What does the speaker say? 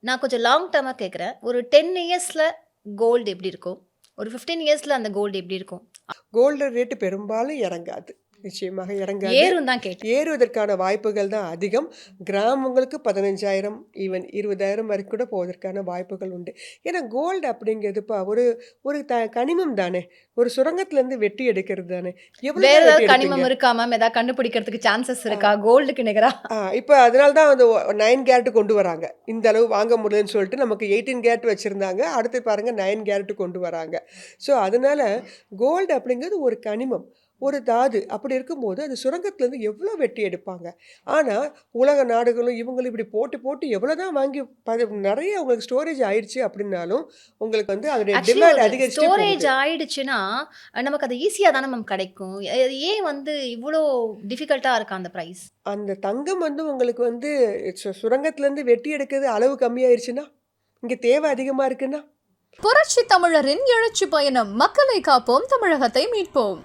நான் கொஞ்சம் long derma கேட்குறேன். ஒரு 10 இயர்ஸ்ல கோல்டு எப்படி இருக்கும்? ஒரு 15 இயர்ஸ்ல அந்த கோல்டு எப்படி இருக்கும்? கோல்டு ரேட்டு பெரும்பாலும் இறங்காது. நிச்சயமாக இறங்காது. ஏறும் தான் கேட்டேன். ஏறுவதற்கான வாய்ப்புகள் தான் அதிகம். கிராம் உங்களுக்கு 15,000 ஈவன் 20,000 வரைக்கும் கூட போவதற்கான வாய்ப்புகள் உண்டு. ஏன்னா கோல்டு அப்படிங்கிறதுப்பா ஒரு ஒரு கனிமம் தானே. ஒரு சுரங்கத்திலேருந்து வெட்டி எடுக்கிறது தானே. எவ்வளோ வேற தான் ஏதாவது வெட்டி எடுப்பீங்க? கனிமம் இருக்கா மேம்? ஏதாவது கண்டுபிடிக்கிறதுக்கு சான்சஸ் இருக்கா? கோல்டுக்கு நிகரா? இப்ப அதனால தான் அந்த 9 கேரட் கொண்டு வராங்க. இந்த அளவு வாங்க முடியலன்னு சொல்லிட்டு நமக்கு 18 கேரட் வச்சிருந்தாங்க. அடுத்து பாருங்க 9 கேரட் கொண்டு வராங்க. ஸோ அதனால கோல்டு அப்படிங்கிறது ஒரு கனிமம். ஒரு தாது. அப்படி இருக்கும்போது அது சுரங்கத்திலேருந்து எவ்வளோ வெட்டி எடுப்பாங்க. ஆனா உலக நாடுகளும் இவங்களும் இப்படி போட்டு போட்டு எவ்வளோ தான் வாங்கி நெறைய உங்களுக்கு ஸ்டோரேஜ் ஆயிடுச்சு அப்படின்னாலும், உங்களுக்கு வந்து அதனுடைய ஆக்சுவலி டிமாண்ட் ஒரு அதிகரிச்சுட்டே ஸ்டோரேஜ் போகுது. ஆயிடுச்சுன்னா, நமக்கு அது ஈஸியா தானே மேம் கிடைக்கும். ஏன் வந்து இவ்ளோ டிஃபிகல்ட்டா இருக்கா அந்த பிரைஸ்? அந்த தங்கம் வந்து உங்களுக்கு வந்து சுரங்கத்திலேருந்து வெட்டி எடுக்கிறது அளவு கம்மியாயிருச்சுன்னா, இங்க தேவை அதிகமா இருக்குன்னா புரட்சி தமிழரின் எழுச்சி பயணம். மக்களை காப்போம், தமிழகத்தை மீட்போம்.